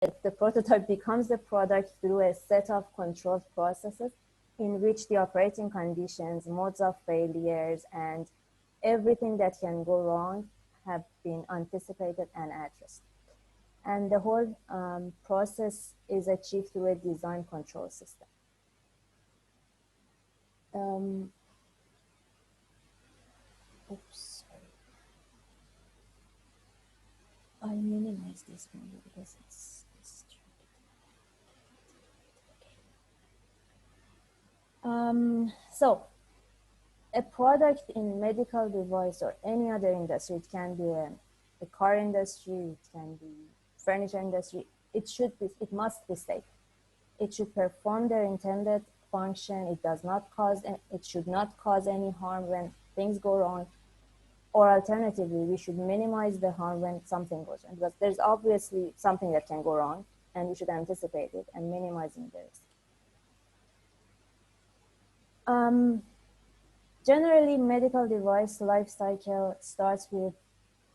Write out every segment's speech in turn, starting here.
the prototype becomes the product through a set of controlled processes in which the operating conditions, modes of failures, and everything that can go wrong have been anticipated and addressed. And the whole process is achieved through a design control system. Oops, sorry. I minimize this maybe because it's so a product in medical device or any other industry, it can be a car industry, it can be furniture industry, it must be safe. It should perform their intended function. It should not cause any harm when things go wrong. Or alternatively, we should minimize the harm when something goes wrong, because there's obviously something that can go wrong and we should anticipate it and minimizing the risk. Generally, medical device life cycle starts with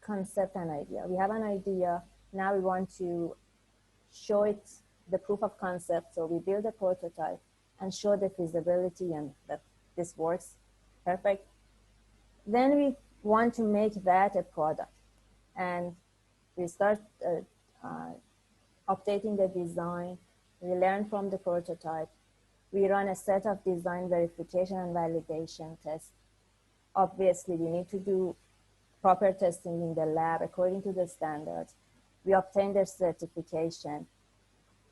concept and idea. We have an idea, now we want to show it the proof of concept, so we build a prototype and show the feasibility and that this works perfect. Then we want to make that a product, and we start updating the design. We learn from the prototype. We run a set of design verification and validation tests. Obviously, we need to do proper testing in the lab according to the standards. We obtain their certification,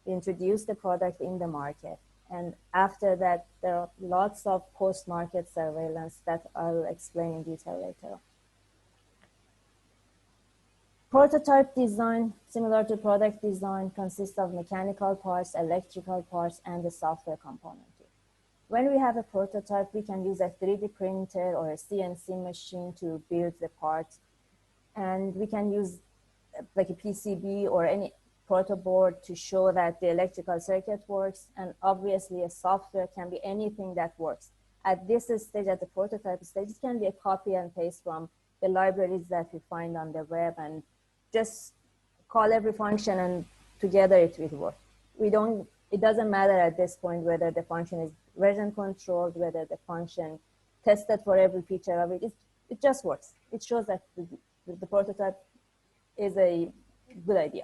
introduce the product in the market. And after that, there are lots of post-market surveillance that I'll explain in detail later. Prototype design, similar to product design, consists of mechanical parts, electrical parts, and the software component. When we have a prototype, we can use a 3D printer or a CNC machine to build the parts. And we can use like a PCB or any proto board to show that the electrical circuit works. And obviously a software can be anything that works. At this stage, at the prototype stage, it can be a copy and paste from the libraries that we find on the web and just call every function and together it will work. It doesn't matter at this point whether the function is version controlled, whether the function tested for every feature of it. It just works. It shows that the prototype is a good idea.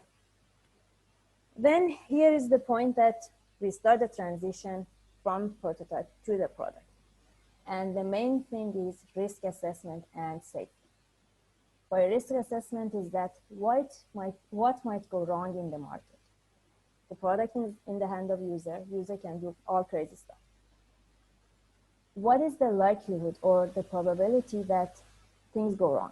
Then here is the point that we start the transition from prototype to the product. And the main thing is risk assessment and safety. For a risk assessment is that what might go wrong in the market. The product is in the hand of user can do all crazy stuff. What is the likelihood or the probability that things go wrong?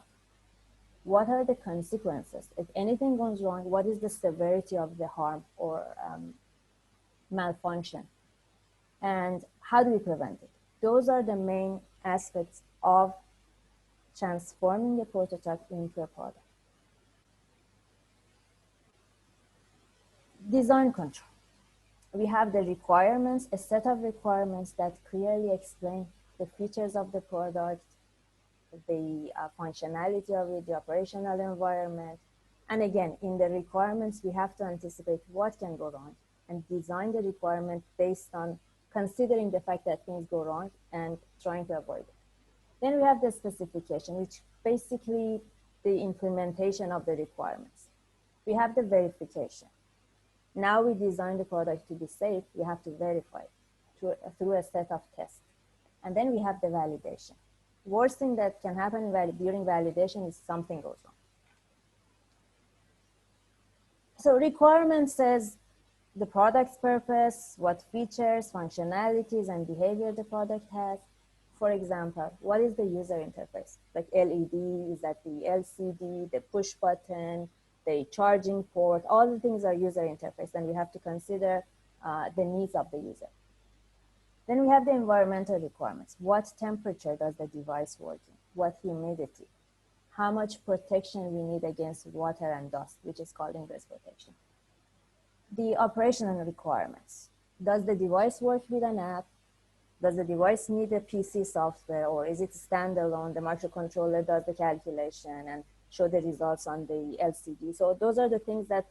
What are the consequences? If anything goes wrong, what is the severity of the harm or malfunction? And how do we prevent it? Those are the main aspects of transforming a prototype into a product. Design control. We have the requirements, a set of requirements that clearly explain the features of the product, the functionality of it, the operational environment. And again, in the requirements, we have to anticipate what can go wrong and design the requirement based on considering the fact that things go wrong and trying to avoid it. Then we have the specification, which basically the implementation of the requirements. We have the verification. Now we design the product to be safe, we have to verify it through a set of tests. And then we have the validation. Worst thing that can happen during validation is something goes wrong. So requirement says the product's purpose, what features, functionalities, and behavior the product has. For example, what is the user interface? Like LED, is that the LCD, the push button, the charging port, all the things are user interface, and we have to consider the needs of the user. Then we have the environmental requirements. What temperature does the device work in? What humidity? How much protection we need against water and dust, which is called ingress protection. The operational requirements. Does the device work with an app? Does the device need a PC software, or is it standalone? The microcontroller does the calculation and show the results on the LCD. So those are the things that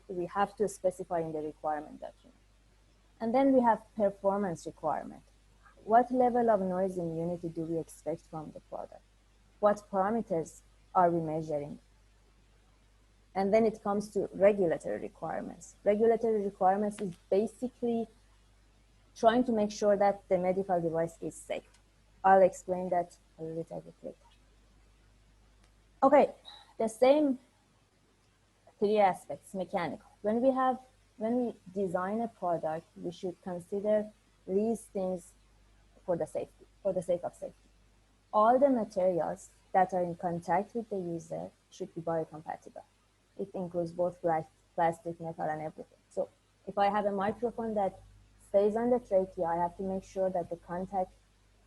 we have to specify in the requirement document. And then we have performance requirement. What level of noise immunity do we expect from the product? What parameters are we measuring? And then it comes to regulatory requirements. Regulatory requirements is basically trying to make sure that the medical device is safe. I'll explain that a little bit later. Okay, the same three aspects, mechanical. When we design a product, we should consider these things for the sake of safety. All the materials that are in contact with the user should be biocompatible. It includes both plastic, metal, and everything. So if I have a microphone that stays on the trachea, I have to make sure that the contact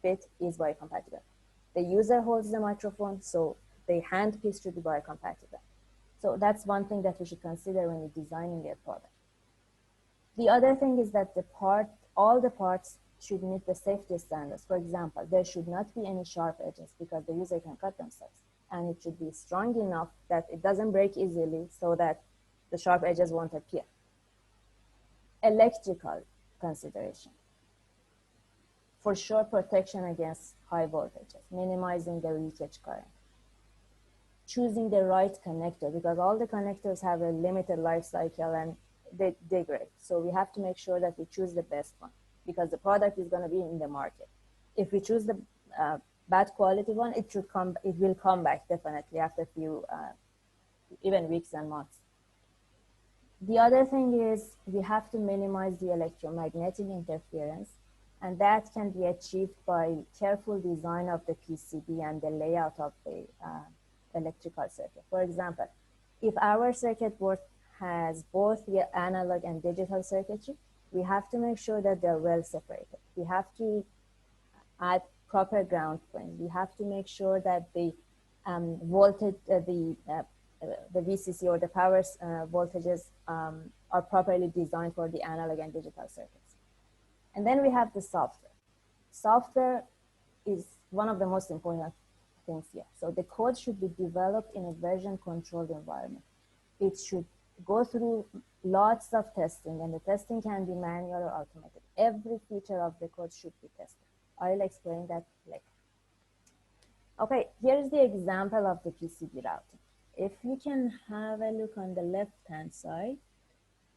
fit is biocompatible. The user holds the microphone, so the handpiece should be biocompatible. So that's one thing that we should consider when you're designing a product. The other thing is that all the parts should meet the safety standards. For example, there should not be any sharp edges because the user can cut themselves. And it should be strong enough that it doesn't break easily so that the sharp edges won't appear. Electrical consideration. For sure, protection against high voltages, minimizing the leakage current. Choosing the right connector, because all the connectors have a limited life cycle and they degrade. So we have to make sure that we choose the best one because the product is going to be in the market. If we choose the bad quality one, it will come back definitely after a few, even weeks and months. The other thing is we have to minimize the electromagnetic interference, and that can be achieved by careful design of the PCB and the layout of the electrical circuit. For example, if our circuit board has both the analog and digital circuitry, we have to make sure that they're well separated. We have to add proper ground plane. We have to make sure that the voltage, the VCC or the power voltages are properly designed for the analog and digital circuits. And then we have the software. Software is one of the most important things here. So the code should be developed in a version controlled environment. It should go through lots of testing, and the testing can be manual or automated. Every feature of the code should be tested. I'll explain that later. Okay, here's the example of the PCB routing. If you can have a look on the left-hand side,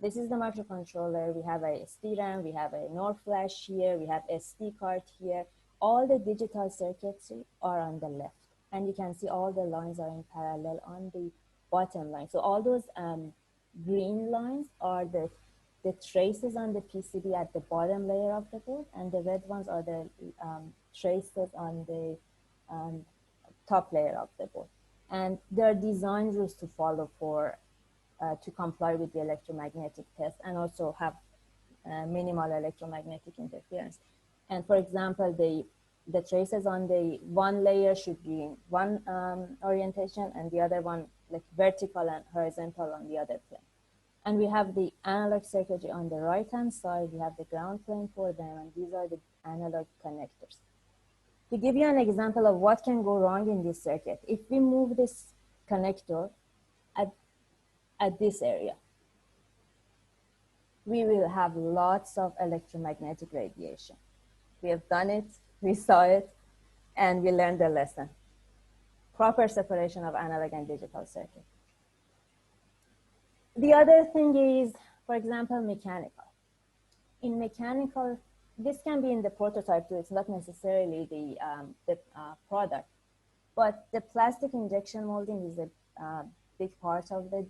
this is the microcontroller. We have a SDRAM, we have a NOR flash here, we have SD card here. All the digital circuits are on the left. And you can see all the lines are in parallel on the bottom line. So all those green lines are the traces on the PCB at the bottom layer of the board, and the red ones are the traces on the top layer of the board. And there are design rules to follow for to comply with the electromagnetic test and also have minimal electromagnetic interference. And for example, the traces on the one layer should be in one orientation and the other one like vertical and horizontal on the other plane. And we have the analog circuitry on the right-hand side. We have the ground plane for them, and these are the analog connectors. To give you an example of what can go wrong in this circuit, if we move this connector at this area, we will have lots of electromagnetic radiation. We have done it, we saw it, and we learned the lesson. Proper separation of analog and digital circuit. The other thing is, for example, mechanical. In mechanical, this can be in the prototype too. It's not necessarily the product, but the plastic injection molding is a big part of the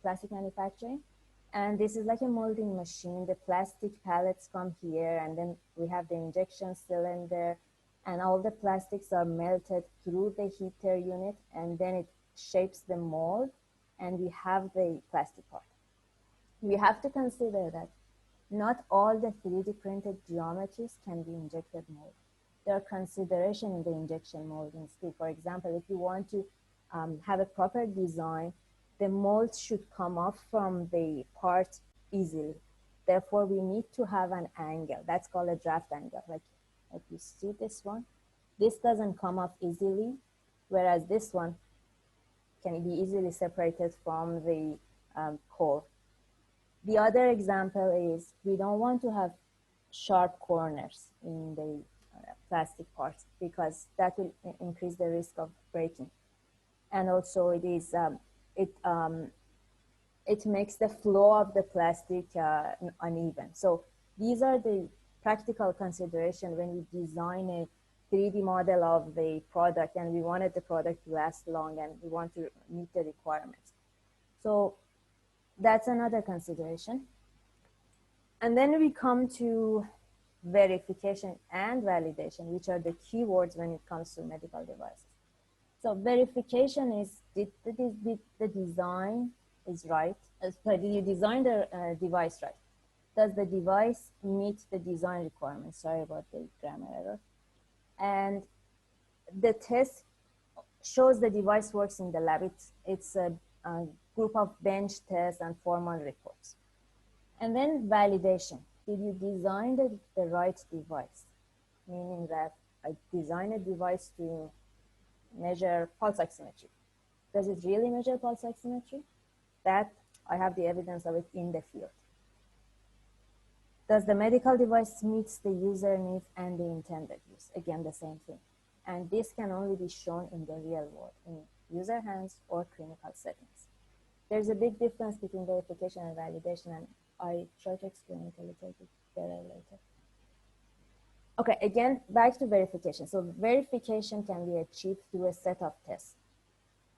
plastic manufacturing. And this is like a molding machine. The plastic pellets come here, and then we have the injection cylinder, and all the plastics are melted through the heater unit, and then it shapes the mold, and we have the plastic part. We have to consider that not all the 3D printed geometries can be injected mold. There are considerations in the injection molding still. For example, if you want to have a proper design, the mold should come off from the part easily. Therefore, we need to have an angle. That's called a draft angle. Like you see this one, this doesn't come off easily, whereas this one can be easily separated from the core. The other example is we don't want to have sharp corners in the plastic parts because that will increase the risk of breaking. And also it is, it makes the flow of the plastic uneven. So these are the practical considerations when you design a 3D model of the product and we wanted the product to last long and we want to meet the requirements. So that's another consideration. And then we come to verification and validation, which are the keywords when it comes to medical devices. So verification is, did the design is right? Did you design the device right? Does the device meet the design requirements? Sorry about the grammar error. And the test shows the device works in the lab. It's a group of bench tests and formal reports. And then validation. Did you design the right device? Meaning that I design a device to measure pulse oximetry. Does it really measure pulse oximetry? That I have the evidence of it in the field. Does the medical device meet the user needs and the intended use? Again, the same thing. And this can only be shown in the real world, in user hands or clinical settings. There's a big difference between verification and validation, and I try to explain it a little bit better later. Okay, again, back to verification. So verification can be achieved through a set of tests.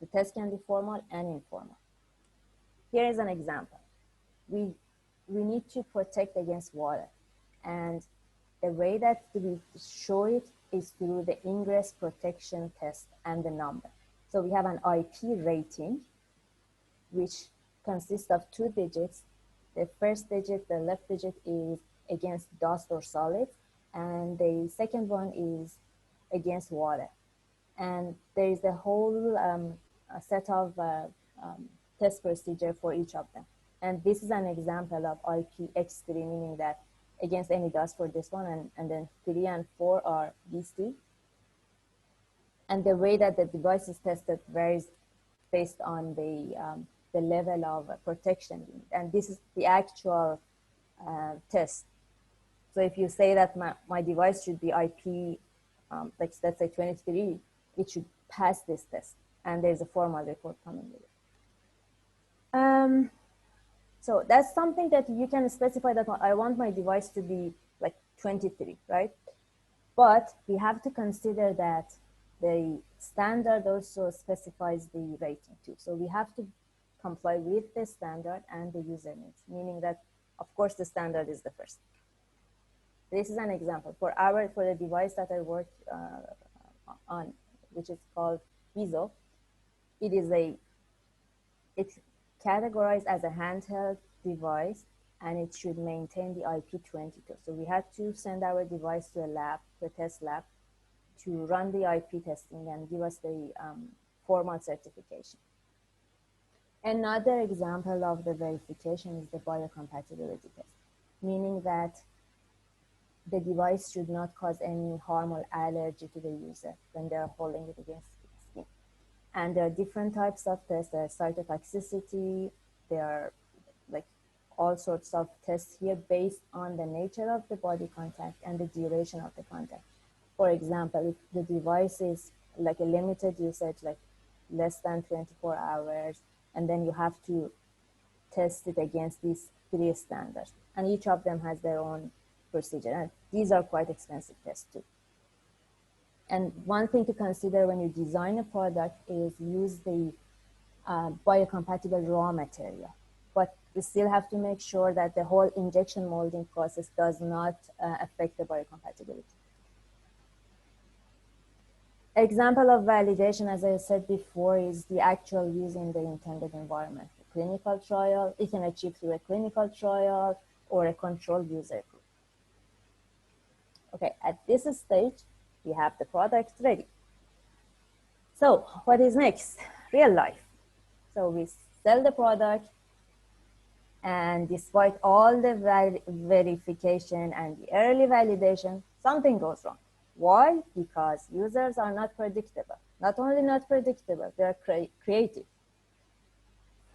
The test can be formal and informal. Here is an example. We need to protect against water. And the way that we show it is through the ingress protection test and the number. So we have an IP rating, which consists of 2 digits. The first digit, the left digit, is against dust or solids, and the second one is against water. And there is a whole set of test procedure for each of them. And this is an example of IPX3, meaning that against any dust for this one, and then 3 and 4 are these 2. And the way that the device is tested varies based on the level of protection. And this is the actual test. So if you say that my device should be IP, like let's say 23, it should pass this test. And there's a formal report coming with it. So that's something that you can specify that I want my device to be like 23, right? But we have to consider that the standard also specifies the rating too. So we have to comply with the standard and the user needs, meaning that, of course, the standard is the first. This is an example. For the device that I worked on, which is called Viso, it's categorized as a handheld device, and it should maintain the IP22. So we had to send our device to a lab, to a test lab, to run the IP testing and give us the formal certification. Another example of the verification is the biocompatibility test, meaning that the device should not cause any harm or allergy to the user when they're holding it against the skin. And there are different types of tests. There are cytotoxicity, there are like all sorts of tests here based on the nature of the body contact and the duration of the contact. For example, if the device is like a limited usage, like less than 24 hours, and then you have to test it against these 3 standards. And each of them has their own procedure. And these are quite expensive tests too. And one thing to consider when you design a product is use the biocompatible raw material. But you still have to make sure that the whole injection molding process does not affect the biocompatibility. Example of validation, as I said before, is the actual use in the intended environment. A clinical trial, it can achieve through a clinical trial or a controlled user group. Okay, at this stage, we have the product ready. So what is next? Real life. So we sell the product, and despite all the verification and the early validation, something goes wrong. Why? Because users are not predictable. Not only not predictable, they are creative.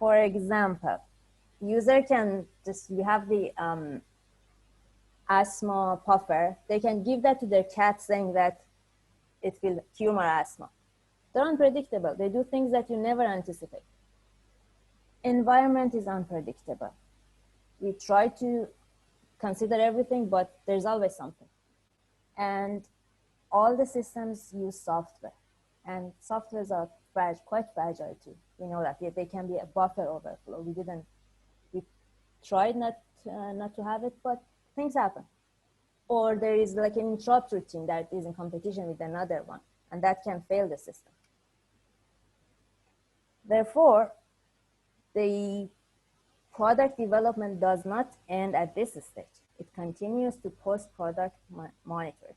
For example, user can just, we have the asthma puffer. They can give that to their cat saying that it will cure my asthma. They're unpredictable. They do things that you never anticipate. Environment is unpredictable. We try to consider everything, but there's always something. And all the systems use software, and softwares are quite fragile too. We know that they can be a buffer overflow. We tried not to have it, but things happen. Or there is like an interrupt routine that is in competition with another one, and that can fail the system. Therefore, the product development does not end at this stage. It continues to post-product monitoring.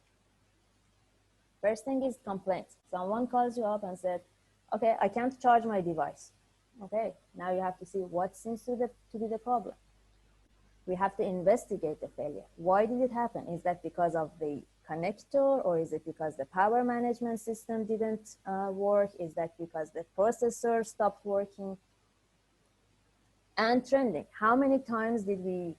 First thing is complaints. Someone calls you up and said, okay, I can't charge my device. Okay, now you have to see what seems to be the problem. We have to investigate the failure. Why did it happen? Is that because of the connector, or is it because the power management system didn't work? Is that because the processor stopped working? And trending. How many times did we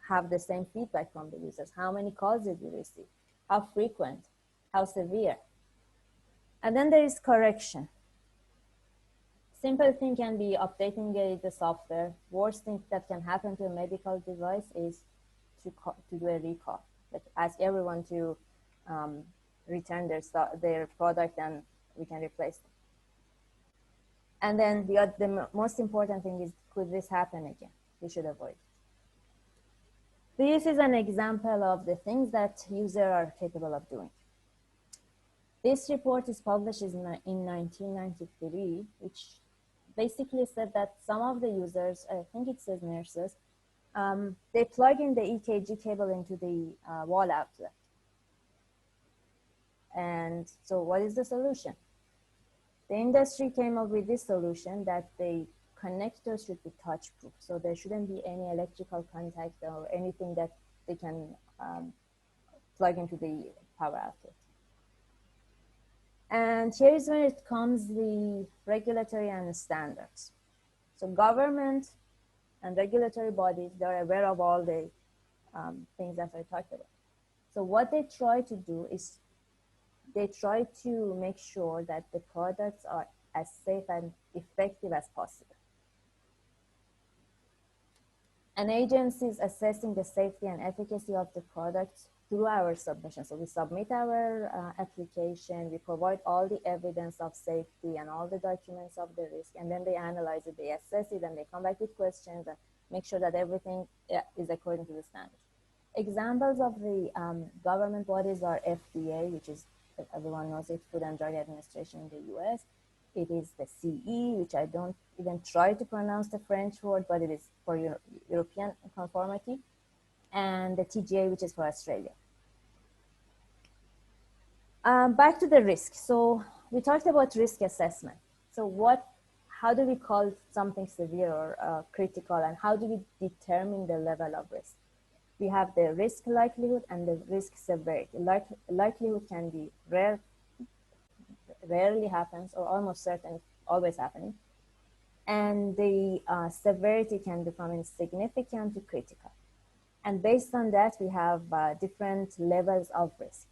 have the same feedback from the users? How many calls did we receive? How frequent? How severe? And then there is correction. Simple thing can be updating the software. Worst thing that can happen to a medical device is to do a recall. Like ask everyone to return their product, and we can replace them. And then the most important thing is, could this happen again? We should avoid it. This is an example of the things that users are capable of doing. This report is published in 1993, which basically said that some of the users, I think it says nurses, they plug in the EKG cable into the wall outlet. And so what is the solution? The industry came up with this solution that the connectors should be touch-proof. So there shouldn't be any electrical contact or anything that they can plug into the power outlet. And here is where it comes the regulatory and standards. So government and regulatory bodies, they're aware of all the things that I talked about. So what they try to do is they try to make sure that the products are as safe and effective as possible. An agency is assessing the safety and efficacy of the products through our submission. So we submit our application, we provide all the evidence of safety and all the documents of the risk, and then they analyze it, they assess it, and they come back with questions and make sure that everything is according to the standards. Examples of the government bodies are FDA, which is, everyone knows it, Food and Drug Administration in the US. It is the CE, which I don't even try to pronounce the French word, but it is for European conformity, and the TGA, which is for Australia. Back to the risk. So we talked about risk assessment. So how do we call something severe or critical, and how do we determine the level of risk? We have the risk likelihood and the risk severity. Likelihood can be rarely happens, or almost certain, always happening. And the severity can be from insignificant to critical. And based on that, we have different levels of risk.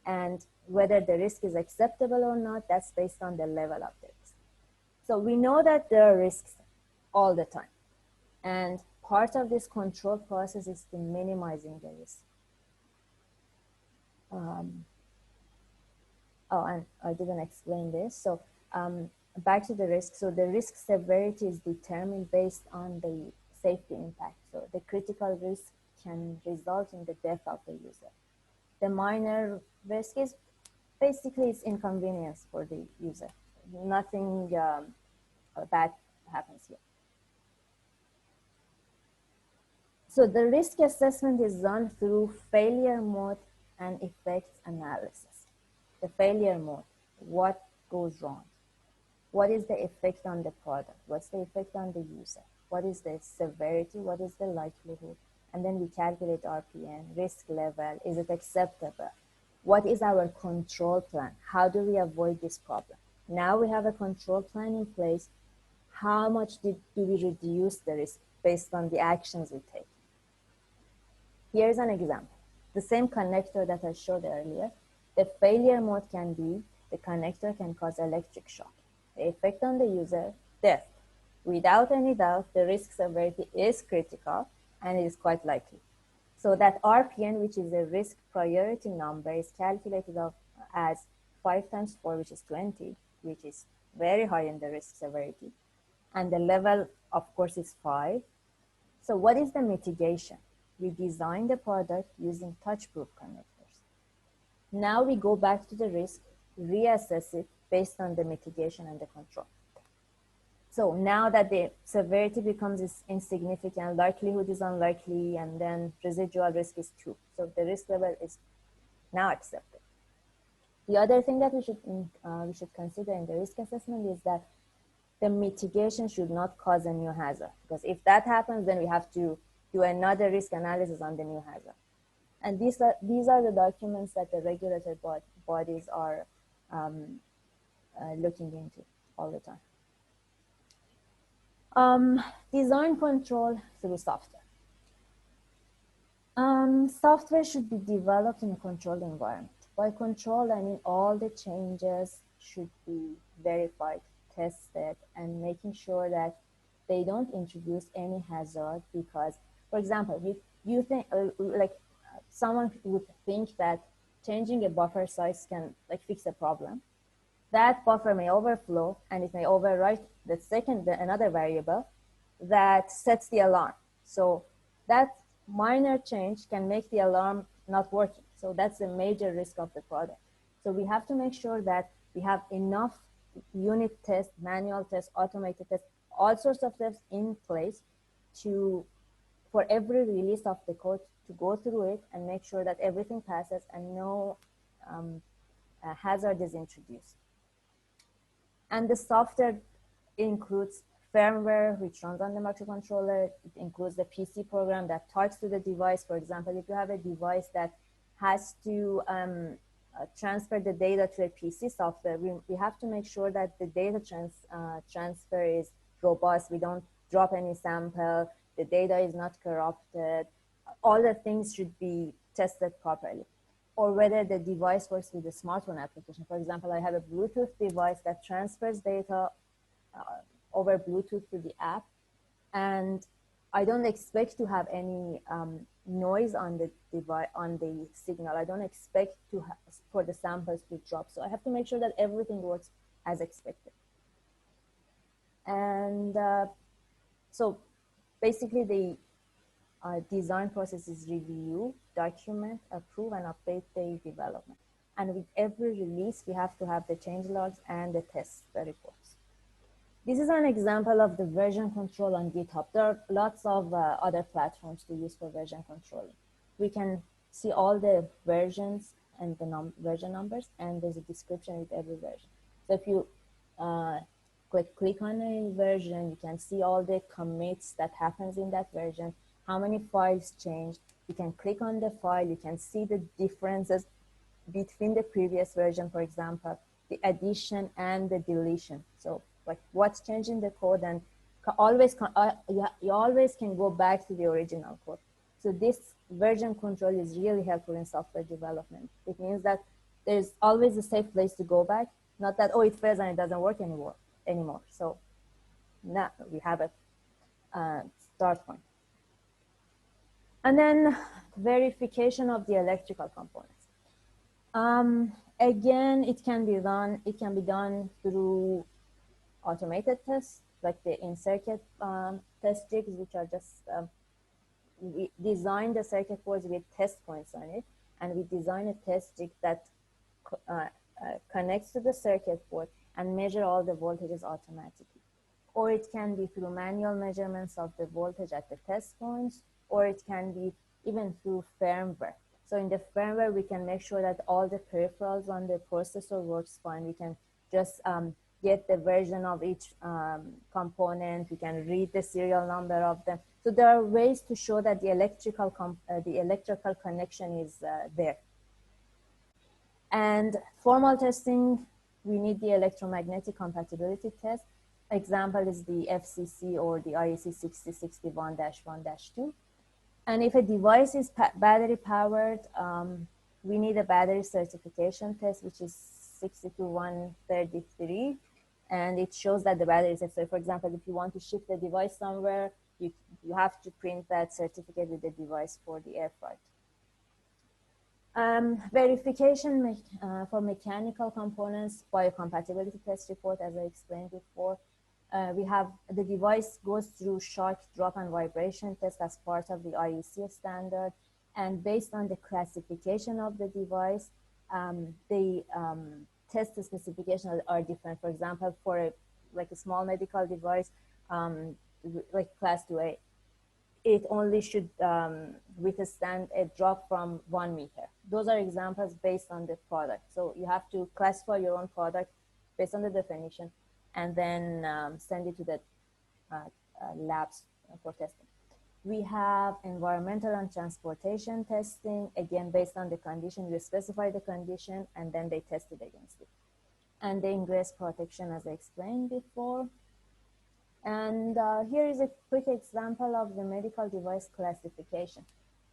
And whether the risk is acceptable or not, that's based on the level of the risk. So we know that there are risks all the time. And part of this control process is to minimizing the risk. Oh, and I didn't explain this. So back to the risk. So the risk severity is determined based on the safety impact. So the critical risk can result in the death of the user. The minor risk is basically it's inconvenience for the user. Nothing bad happens here. So the risk assessment is done through failure mode and effects analysis. The failure mode, what goes wrong? What is the effect on the product? What's the effect on the user? What is the severity? What is the likelihood? And then we calculate RPN, risk level, is it acceptable? What is our control plan? How do we avoid this problem? Now we have a control plan in place. How much do we reduce the risk based on the actions we take. Here's an example. The same connector that I showed earlier, the failure mode can be the connector can cause electric shock. The effect on the user, death. Without any doubt, the risk severity is critical and it is quite likely. So that RPN, which is a risk priority number, is calculated as 5 times 4, which is 20, which is very high in the risk severity. And the level, of course, is 5. So what is the mitigation? We design the product using touch-proof connectors. Now we go back to the risk, reassess it based on the mitigation and the control. So now that the severity becomes insignificant, likelihood is unlikely, and then residual risk is 2. So the risk level is now accepted. The other thing that we should consider in the risk assessment is that the mitigation should not cause a new hazard, because if that happens, then we have to do another risk analysis on the new hazard. And these are the documents that the regulatory bodies are looking into all the time. Design control through software. Software should be developed in a controlled environment. By control, I mean all the changes should be verified, tested, and making sure that they don't introduce any hazard. Because, for example, you think someone would think that changing a buffer size can fix a problem. That buffer may overflow and it may overwrite another variable that sets the alarm. So that minor change can make the alarm not working. So that's a major risk of the product. So we have to make sure that we have enough unit tests, manual tests, automated tests, all sorts of tests in place for every release of the code to go through it and make sure that everything passes and no hazard is introduced. And the software includes firmware, which runs on the microcontroller. It includes the PC program that talks to the device. For example, if you have a device that has to transfer the data to a PC software, we have to make sure that the data transfer is robust. We don't drop any sample. The data is not corrupted. All the things should be tested properly. Or whether the device works with a smartphone application. For example, I have a Bluetooth device that transfers data over Bluetooth to the app, and I don't expect to have any noise on the device, on the signal. I don't expect for the samples to drop. So I have to make sure that everything works as expected. And so basically the design process is review, document, approve, and update the development. And with every release, we have to have the change logs and the test reports. This is an example of the version control on GitHub. There are lots of other platforms to use for version controlling. We can see all the versions and the version numbers, and there's a description with every version. So if you click on a version, you can see all the commits that happens in that version, how many files changed. You can click on the file, you can see the differences between the previous version, for example, the addition and the deletion. So what's changed in the code, and you always can go back to the original code. So this version control is really helpful in software development. It means that there's always a safe place to go back, not that, oh, it fails and it doesn't work anymore. So now we have a start point. And then verification of the electrical components. Again, it can be done through automated tests, like the in-circuit test jigs, which are just, we design the circuit boards with test points on it, and we design a test jig that connects to the circuit board and measure all the voltages automatically. Or it can be through manual measurements of the voltage at the test points, or it can be even through firmware. So in the firmware, we can make sure that all the peripherals on the processor works fine. We can just get the version of each component. We can read the serial number of them. So there are ways to show that the electrical connection is there. And formal testing, we need the electromagnetic compatibility test. example is the FCC or the IEC 6061-1-2. And if a device is battery powered, we need a battery certification test, which is 62133. And it shows that the battery is safe. So for example, if you want to ship the device somewhere, you have to print that certificate with the device for the air freight. Verification for mechanical components, biocompatibility test report, as I explained before. We have the device goes through shock, drop, and vibration test as part of the IEC standard. And based on the classification of the device, the test specifications are different. For example, for a small medical device, like class 2A, it only should withstand a drop from 1 meter. Those are examples based on the product. So you have to classify your own product based on the definition and then send it to the labs for testing. We have environmental and transportation testing. Again, based on the condition, we specify the condition and then they test it against it. And the ingress protection, as I explained before. And here is a quick example of the medical device classification.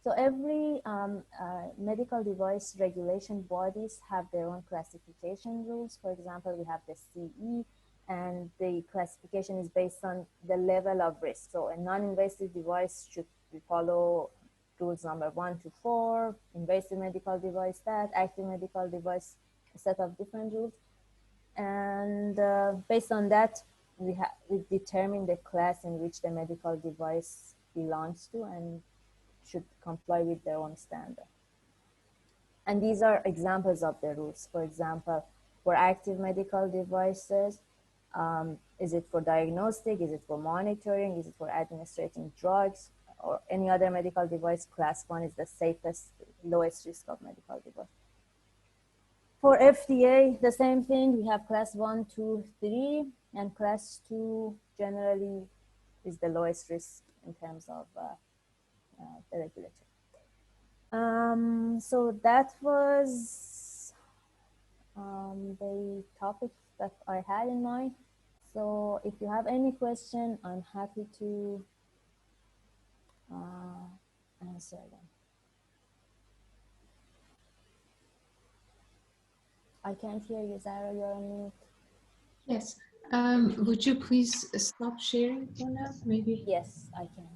So every medical device regulation bodies have their own classification rules. For example, we have the CE, and the classification is based on the level of risk. So a non-invasive device should follow rules number 1 to 4, invasive medical device that, active medical device, a set of different rules. And based on that, we determine the class in which the medical device belongs to and should comply with their own standard. And these are examples of the rules. For example, for active medical devices, is it for diagnostic? Is it for monitoring? Is it for administrating drugs? Or any other medical device? Class 1 is the safest, lowest risk of medical device. For FDA, the same thing. We have class 1, 2, 3, and class 2 generally is the lowest risk in terms of the regulator. So that was the topic that I had in mind. So if you have any question, I'm happy to answer them. I can't hear you, Zara, you're on mute. Yes. Would you please stop sharing for now, maybe? Yes, I can.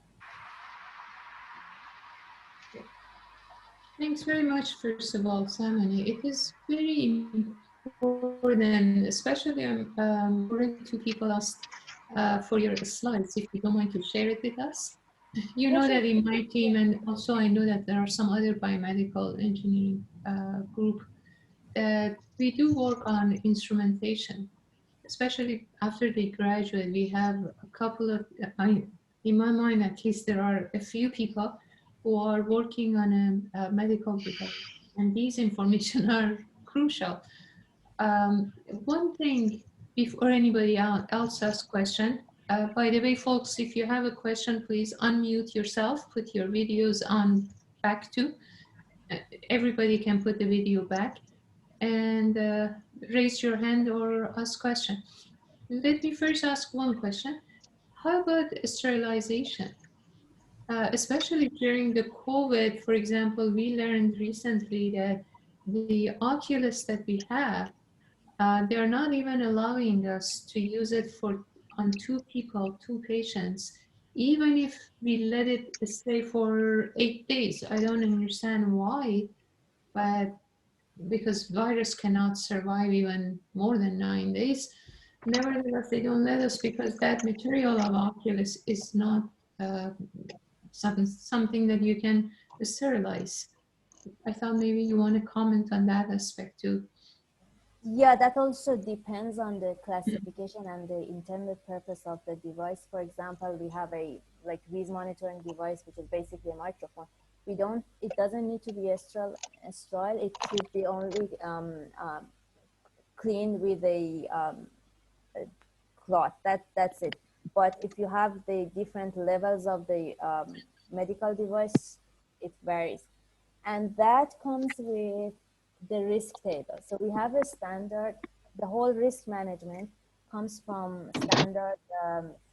Thanks very much, first of all, Samaneh. It is very important, especially already 2 people asked for your slides, if you don't mind to share it with us. You know that in my team, and also I know that there are some other biomedical engineering group, that we do work on instrumentation, especially after they graduate. We have a couple of, in my mind at least, there are a few people who are working on a medical device, and these information are crucial. One thing before anybody else asks question, by the way, folks, if you have a question, please unmute yourself, put your videos on back to. Everybody can put the video back and raise your hand or ask question. Let me first ask one question. How about sterilization? Especially during the COVID, for example, we learned recently that the Oculus that we have, they are not even allowing us to use it on 2 people, 2 patients, even if we let it stay for 8 days. I don't understand why, but because virus cannot survive even more than 9 days. Nevertheless, they don't let us because that material of Oculus is not uh, something that you can sterilize. I thought maybe you want to comment on that aspect too. Yeah, that also depends on the classification and the intended purpose of the device. For example, we have a wheeze monitoring device, which is basically a microphone. It doesn't need to be sterile. It should be only cleaned with a cloth. That's it. But if you have the different levels of the medical device, it varies. And that comes with the risk table. So we have a standard, the whole risk management comes from standard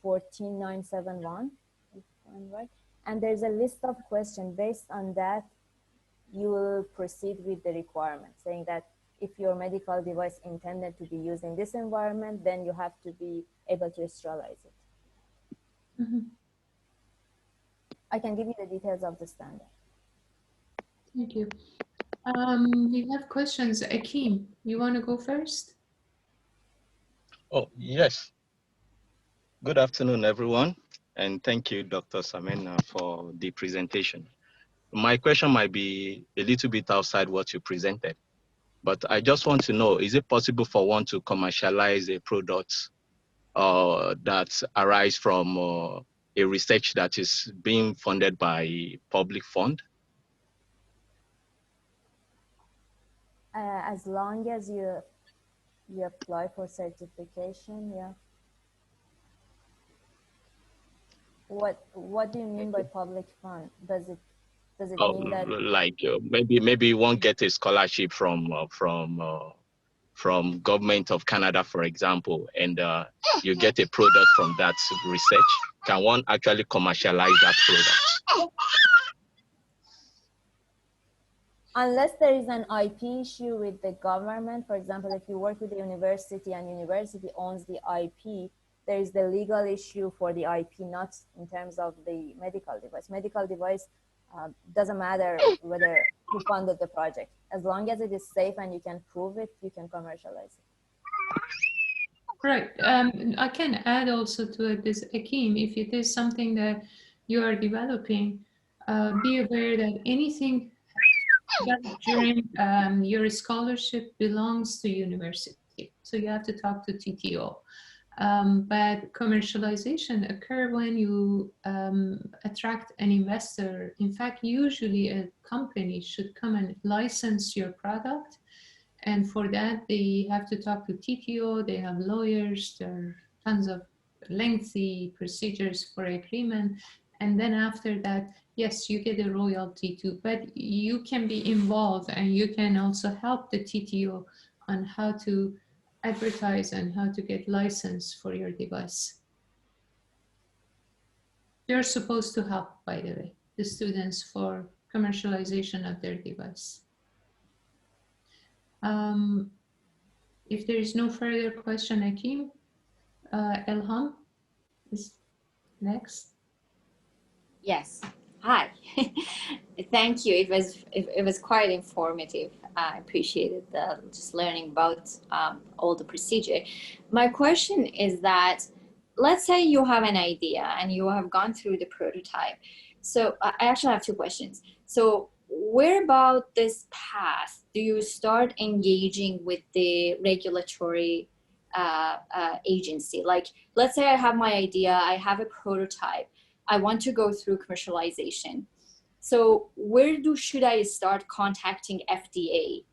14971, if I'm right. And there's a list of questions. Based on that, you will proceed with the requirement, saying that if your medical device intended to be used in this environment, then you have to be able to sterilize it. I can give you the details of the standard. Thank you. We have questions. Akeem, you want to go first? Oh, yes. Good afternoon, everyone. And thank you, Dr. Samaneh, for the presentation. My question might be a little bit outside what you presented, but I just want to know, is it possible for one to commercialize a product that arise from a research that is being funded by public fund? As long as you apply for certification, yeah. What do you mean by public fund? Does it mean that Like maybe one get a scholarship from government of Canada, for example, and you get a product from that research? Can one actually commercialize that product? unless there is an IP issue with the government? For example, if you work with the university and university owns the IP, there is the legal issue for the IP, not in terms of the medical device. Medical device doesn't matter whether who funded the project. As long as it is safe and you can prove it, you can commercialize it. Right. I can add also to this, Akeem, if it is something that you are developing, be aware that anything that during your scholarship belongs to university. So you have to talk to TTO. But commercialization occur when you attract an investor. In fact, usually a company should come and license your product. And for that, they have to talk to TTO, they have lawyers, there are tons of lengthy procedures for agreement. And then after that, yes, you get a royalty too, but you can be involved and you can also help the TTO on how to advertise and how to get license for your device. They're supposed to help, by the way, the students for commercialization of their device. If there is no further question, Akeem, Elham is next. Yes. Hi. Thank you. It was quite informative. I appreciated just learning about all the procedure. My question is that, let's say you have an idea and you have gone through the prototype. So I actually have two questions. So where about this path do you start engaging with the regulatory agency? Like, let's say I have my idea, I have a prototype, I want to go through commercialization. So where should I start contacting FDA?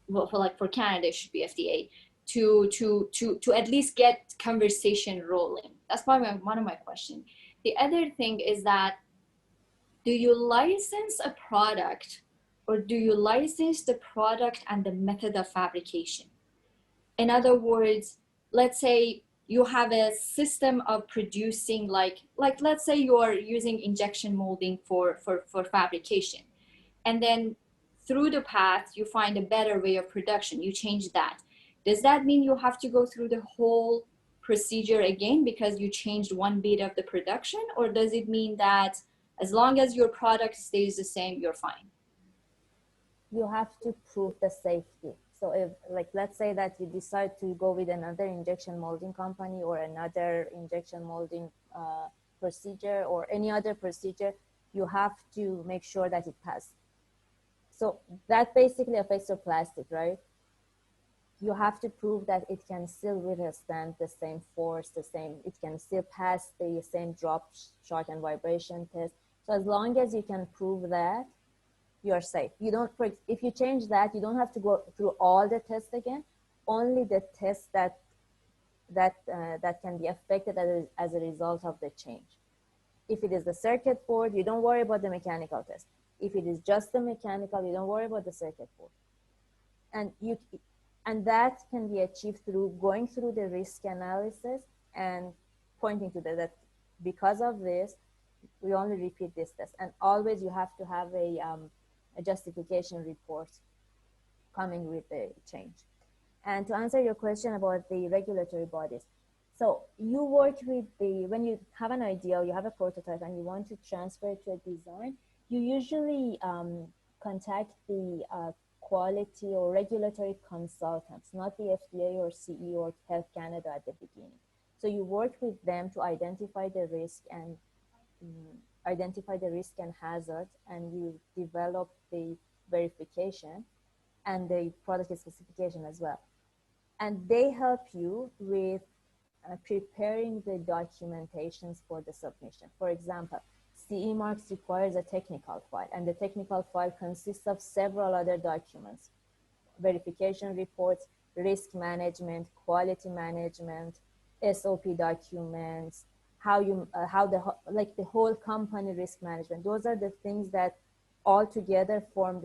Well, for Canada, it should be FDA to at least get conversation rolling. That's probably one of my questions. The other thing is that, do you license a product or do you license the product and the method of fabrication? In other words, let's say you have a system of producing, like let's say you are using injection molding for fabrication. And then through the path, you find a better way of production, you change that. Does that mean you have to go through the whole procedure again because you changed one bit of the production? Or does it mean that as long as your product stays the same, you're fine? You have to prove the safety. So if, like, let's say that you decide to go with another injection molding company or another injection molding procedure or any other procedure, you have to make sure that it passes. So that basically affects your plastic, right? You have to prove that it can still withstand the same force, it can still pass the same drop, shock, and vibration test. So as long as you can prove that, you're safe. You don't, if you change that, you don't have to go through all the tests again. Only the tests that can be affected as a result of the change. If it is the circuit board, you don't worry about the mechanical test. If it is just the mechanical, you don't worry about the circuit board. And And that can be achieved through going through the risk analysis and pointing to that because of this, we only repeat this test. And always you have to have a justification report coming with the change. And to answer your question about the regulatory bodies, so you work with when you have an idea, you have a prototype and you want to transfer it to a design, you usually contact the quality or regulatory consultants, not the FDA or CE or Health Canada at the beginning. So you work with them to identify the risk and hazards, and you develop the verification and the product specification as well. And they help you with preparing the documentations for the submission. For example, CE marks requires a technical file, and the technical file consists of several other documents: verification reports, risk management, quality management, SOP documents, how the whole company risk management. Those are the things that all together form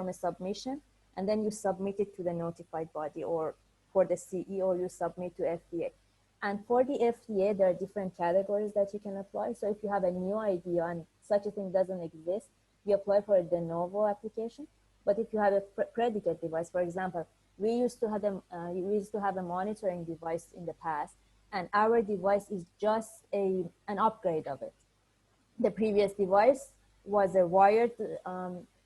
a submission, and then you submit it to the notified body, or for the CE, or you submit to FDA. And for the FDA, there are different categories that you can apply. So if you have a new idea and such a thing doesn't exist, you apply for a de novo application. But if you have a predicate device, for example, we used to have a monitoring device in the past, and our device is just an upgrade of it. The previous device was a wired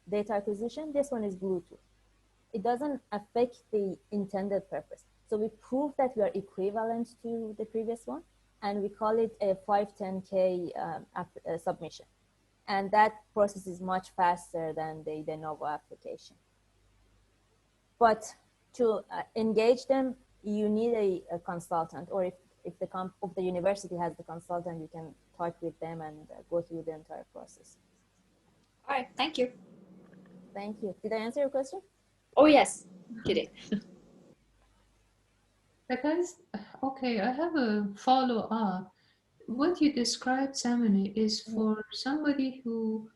data acquisition. This one is Bluetooth. It doesn't affect the intended purpose. So we prove that we are equivalent to the previous one, and we call it a 510K submission. And that process is much faster than the de novo application. But to engage them, you need a consultant, or if the university has the consultant, you can talk with them and go through the entire process. All right, thank you. Thank you. Did I answer your question? Oh, yes, you did. Because, okay, I have a follow-up. What you described, Samaneh, is for somebody who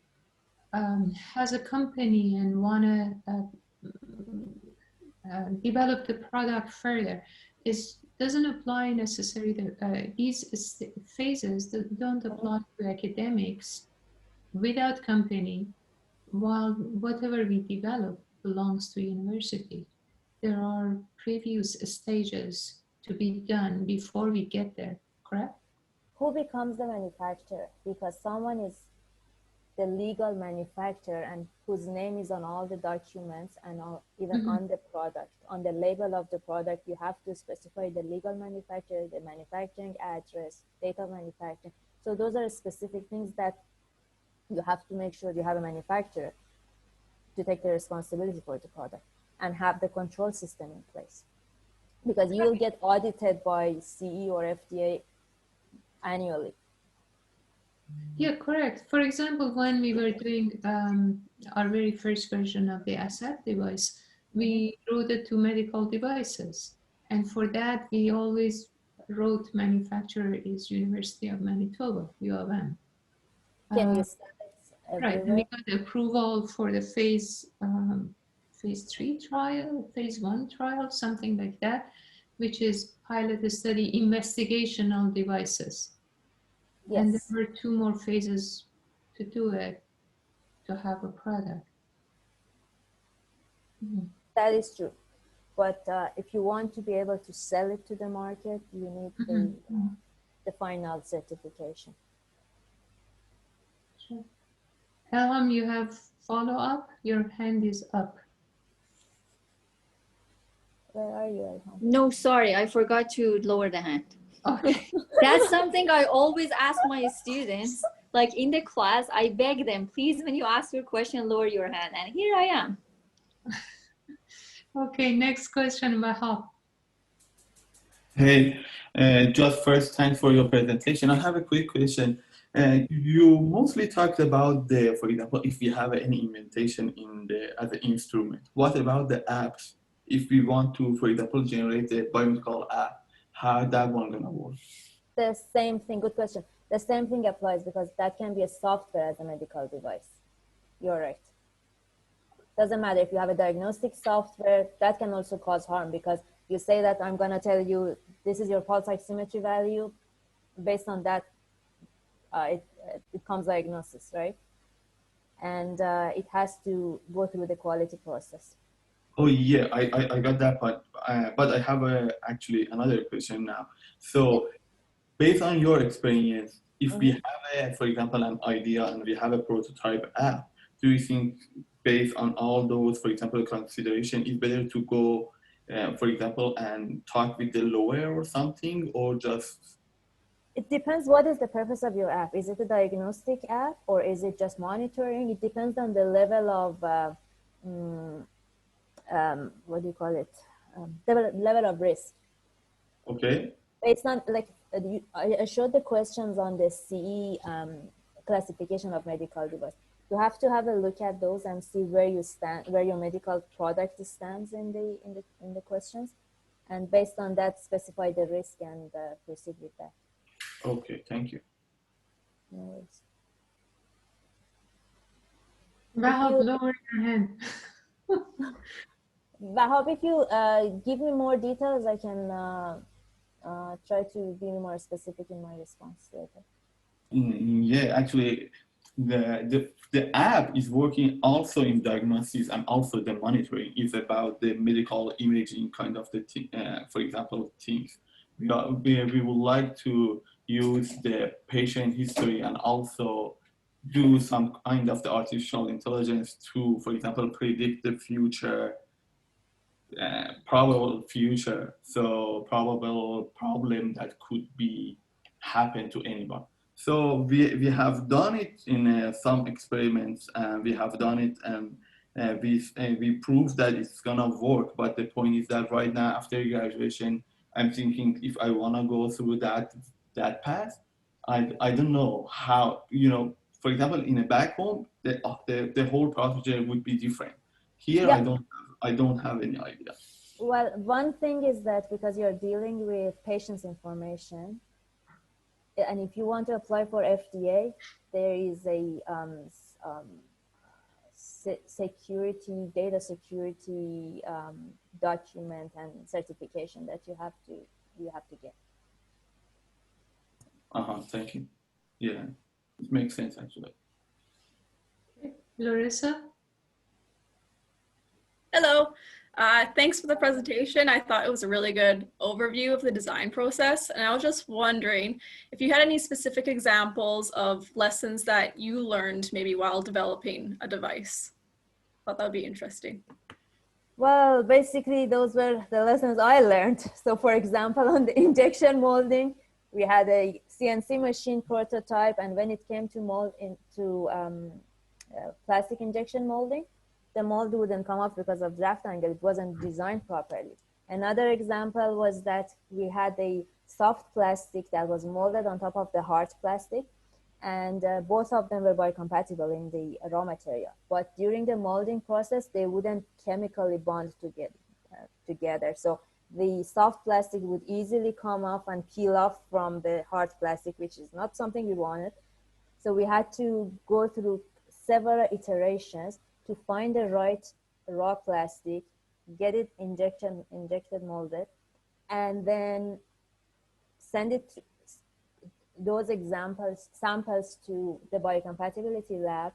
has a company and want to develop the product further. Doesn't apply necessarily. These phases that don't apply to academics without company, while whatever we develop belongs to university. There are previous stages to be done before we get there, correct? Who becomes the manufacturer? Because someone is the legal manufacturer and whose name is on all the documents and even on the product. On the label of the product, you have to specify the legal manufacturer, the manufacturing address, date of manufacturing. So those are specific things that you have to make sure you have a manufacturer to take the responsibility for the product and have the control system in place. Because you will get audited by CE or FDA annually. Yeah, correct. For example, when we were doing our very first version of the asset device, we wrote it to medical devices. And for that, we always wrote manufacturer is University of Manitoba, U of M. Can you start right, and we got approval for the phase 3 trial, phase 1 trial, something like that, which is pilot study investigational devices. Yes. And there were 2 more phases to do it, to have a product. That is true. But if you want to be able to sell it to the market, you need the final certification. Sure. Elham, you have follow-up? Your hand is up. Where are you, Elham? No, sorry, I forgot to lower the hand. Okay. That's something I always ask my students. Like in the class, I beg them, please, when you ask your question, lower your hand. And here I am. Okay, next question, Wahab. Hey, just first, thanks for your presentation. I have a quick question. You mostly talked about for example, if we have any inventation as an instrument. What about the apps? If we want to, for example, generate a biomedical app, how that one gonna work? The same thing, good question. The same thing applies because that can be a software as a medical device. You're right. Doesn't matter if you have a diagnostic software, that can also cause harm, because you say that I'm going to tell you this is your pulse oximetry value. Based on that, it becomes diagnosis, right? And it has to go through the quality process. Oh yeah, I got that part, but I have actually another question now. So based on your experience, if we have for example, an idea and we have a prototype app, do you think based on all those, for example, consideration, it's better to go, for example, and talk with the lawyer or something, or just? It depends what is the purpose of your app. Is it a diagnostic app or is it just monitoring? It depends on the level of, what do you call it? Level of risk. Okay. It's not like, I showed the questions on the CE classification of medical device. You have to have a look at those and see where you stand, where your medical product stands in the questions, and based on that, specify the risk and proceed with that. Okay, thank you. No worries. Vahab, lower your hand. Vahab, if you give me more details, I can try to be more specific in my response later. Yeah, actually, the app is working also in diagnosis and also the monitoring is about the medical imaging kind of the for example, things. We would like to use the patient history and also do some kind of the artificial intelligence to, for example, predict the future, probable future, so probable problem that could be happen to anyone. So we have done it in some experiments, and we have done it, and we proved that it's gonna work. But the point is that right now, after graduation, I'm thinking if I wanna go through that path, I don't know how. For example, in a back home, the whole procedure would be different. Here, Yeah. I don't have any idea. Well, one thing is that because you're dealing with patients' information, and if you want to apply for FDA, there is a data security document and certification that you have to get. Thank you. Yeah, it makes sense actually. Larissa? Hello. Thanks for the presentation. I thought it was a really good overview of the design process. And I was just wondering if you had any specific examples of lessons that you learned maybe while developing a device. I thought that would be interesting. Well, basically, those were the lessons I learned. So for example, on the injection molding, we had a CNC machine prototype. And when it came to mold into plastic injection molding, the mold wouldn't come off because of draft angle. It wasn't designed properly. Another example was that we had a soft plastic that was molded on top of the hard plastic, and both of them were biocompatible in the raw material. But during the molding process, they wouldn't chemically bond together. So the soft plastic would easily come off and peel off from the hard plastic, which is not something we wanted. So we had to go through several iterations to find the right raw plastic, get it injected, molded, and then send those samples to the biocompatibility lab.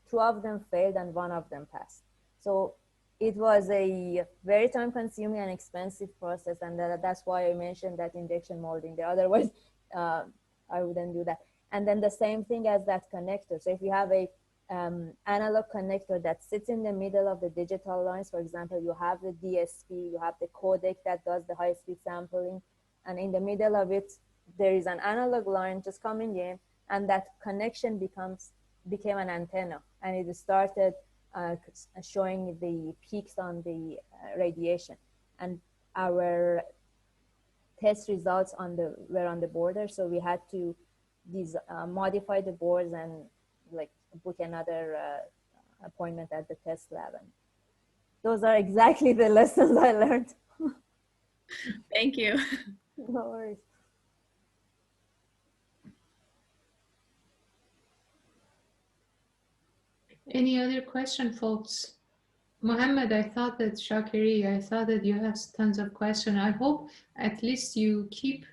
2 of them failed and 1 of them passed. So it was a very time-consuming and expensive process, and that's why I mentioned that injection molding. Otherwise, I wouldn't do that. And then the same thing as that connector. So if you have a analog connector that sits in the middle of the digital lines, for example, you have the DSP, you have the codec that does the high-speed sampling, and in the middle of it, there is an analog line just coming in, and that connection became an antenna, and it started showing the peaks on the radiation. And our test results were on the border, so we had to modify the boards and book another appointment at the test lab. And those are exactly the lessons I learned. Thank you. No worries. Any other question, folks? Mohammed, I thought that Shakiri, I thought that you have tons of questions. I hope at least you keep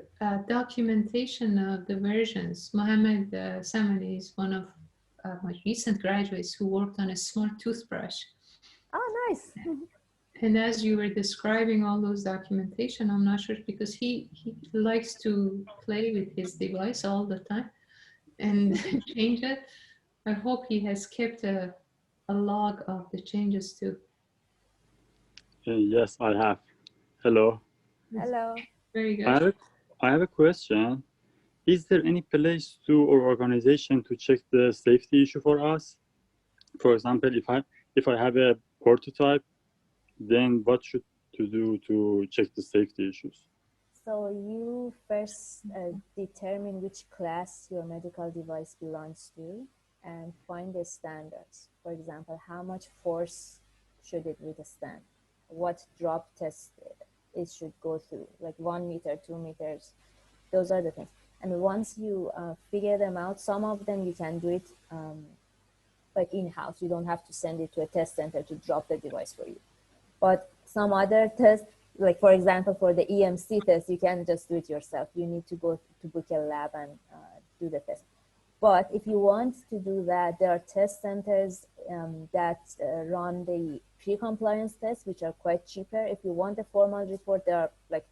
documentation of the versions. Mohammed Samaneh is one of my recent graduates who worked on a small toothbrush. Oh, nice. And as you were describing all those documentation, I'm not sure because he likes to play with his device all the time and change it. I hope he has kept a log of the changes too. Yes, I have. Hello. Hello. Very good. I have a question. Is there any place to or organization to check the safety issue for us? For example, if I have a prototype, then what should to do to check the safety issues? So you first determine which class your medical device belongs to and find the standards. For example, how much force should it withstand? What drop test it should go through, like 1 meter, 2 meters. Those are the things. And once you figure them out, some of them you can do it like in-house. You don't have to send it to a test center to drop the device for you. But some other tests, like for example, for the EMC test, you can just do it yourself. You need to go to book a lab and do the test. But if you want to do that, there are test centers that run the pre-compliance tests, which are quite cheaper. If you want a formal report, they are like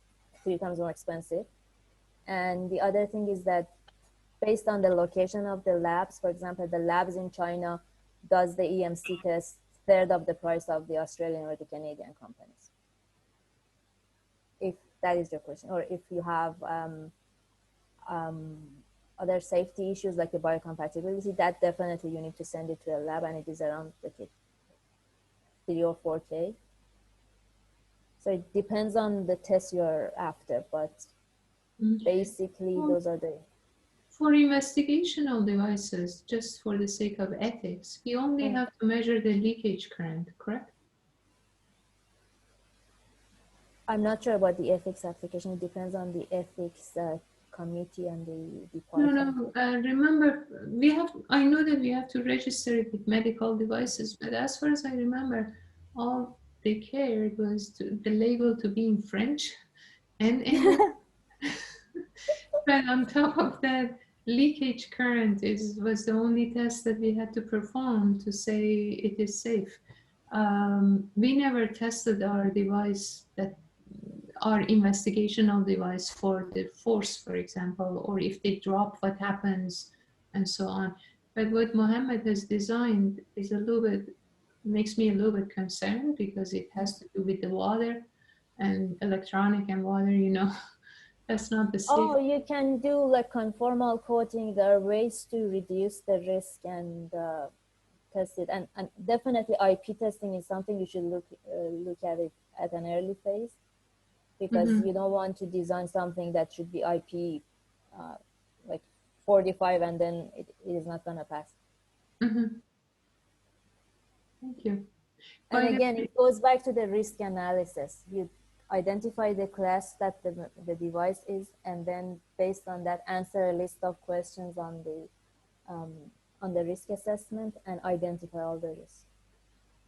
3 times more expensive. And the other thing is that based on the location of the labs, for example, the labs in China does the EMC test 1/3 of the price of the Australian or the Canadian companies. If that is your question, or if you have other safety issues like the biocompatibility, that definitely you need to send it to a lab, and it is around like 3 or 4K. So it depends on the test you're after, but basically those are the... For investigational devices, just for the sake of ethics, we only have to measure the leakage current, correct? I'm not sure about the ethics application. It depends on the ethics committee and the department. No, remember, I know that we have to register it with medical devices, but as far as I remember, all they cared was the label to be in French. And but on top of that, leakage current was the only test that we had to perform to say it is safe. We never tested our device, our investigational device, for the force, for example, or if they drop, what happens, and so on. But what Mohammed has designed is makes me a little bit concerned because it has to do with the water and electronic and water, That's not the safe. Oh, you can do like conformal coating. There are ways to reduce the risk and test it. And definitely IP testing is something you should look at it at an early phase, because you don't want to design something that should be IP like 45 and then it is not going to pass. Thank you. And again, it goes back to the risk analysis. You identify the class that the device is, and then based on that, answer a list of questions on the risk assessment and identify all the risks.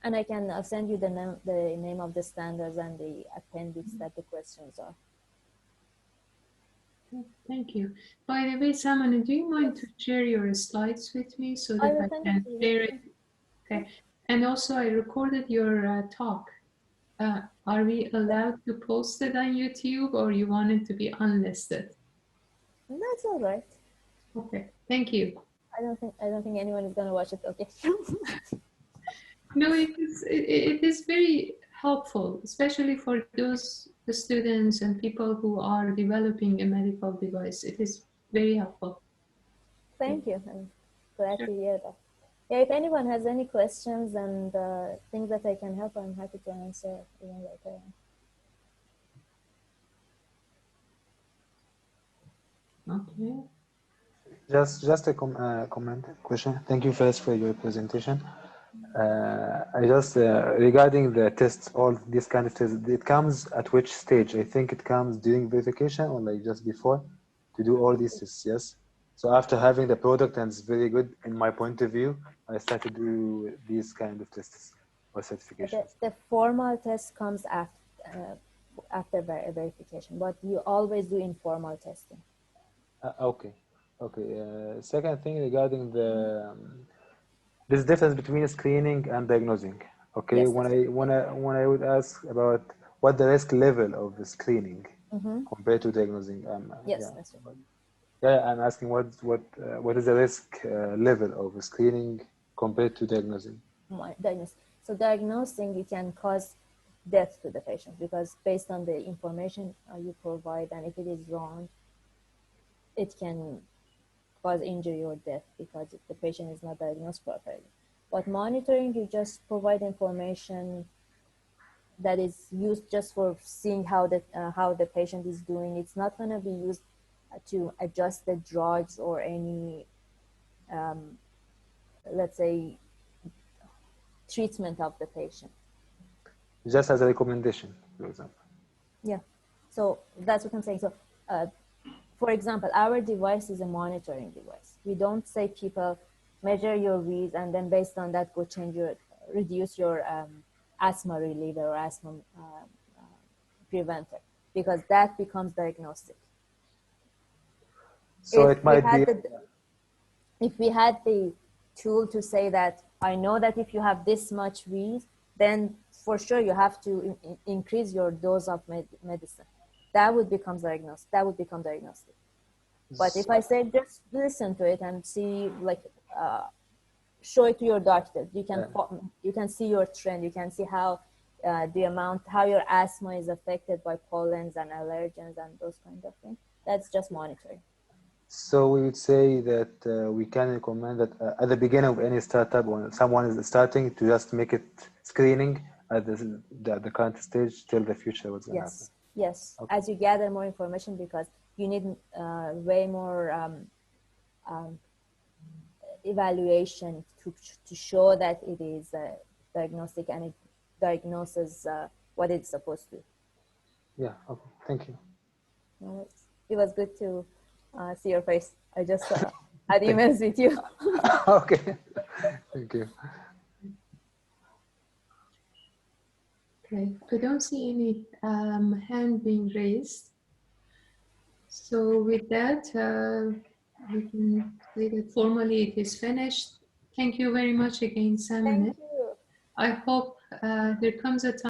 And I can send you the name of the standards and the appendix that the questions are. Thank you. By the way, Samaneh, do you mind to share your slides with me so that I can share it? Okay. And also, I recorded your talk. Are we allowed to post it on YouTube, or you want it to be unlisted? That's all right. Okay, thank you. I don't think anyone is going to watch it. Okay. No, it is very helpful, especially for those students and people who are developing a medical device. It is very helpful. Thank you. I'm glad to hear that. Yeah, if anyone has any questions and things that I can help, I'm happy to answer even later. Okay. Just a comment, question. Thank you first for your presentation. I just regarding the tests, all these kind of tests, it comes at which stage? I think it comes during verification or like just before to do all these tests. Yes. So after having the product and it's very good in my point of view, I start to do these kind of tests. or certifications? The formal test comes after verification, but you always do informal testing. Okay. Second thing regarding this difference between screening and diagnosing. Okay, Yes, when I would ask about what the risk level of the screening compared to diagnosing, yes, that's right. yeah, I'm asking what is the risk level of screening compared to diagnosing? So diagnosing, you can cause death to the patient because based on the information you provide, and if it is wrong, it can cause injury or death because the patient is not diagnosed properly. But monitoring, you just provide information that is used just for seeing how the patient is doing. It's not going to be used to adjust the drugs or any, let's say, treatment of the patient. Just as a recommendation, for example. Yeah, so that's what I'm saying. So, for example, our device is a monitoring device. We don't say people measure your V's and then based on that go reduce your asthma reliever or asthma preventer, because that becomes diagnostic. So it might be. If we had the tool to say that I know that if you have this much V's, then for sure you have to increase your dose of medicine. That would become diagnostic. But if I say just listen to it and see, like, show it to your doctor, you can see your trend. You can see how how your asthma is affected by pollens and allergens and those kind of things. That's just monitoring. So we would say that we can recommend that at the beginning of any startup, when someone is starting, to just make it screening at the current stage till the future what's going to happen. Yes. Okay. As you gather more information, because you need way more evaluation to show that it is diagnostic and it diagnoses what it's supposed to. Yeah. Okay. Thank you. No, it was good to see your face. I just had emails with you. Okay. Thank you. Okay, I don't see any hand being raised. So with that, we can say that formally it is finished. Thank you very much again, Samaneh. Thank you. I hope there comes a time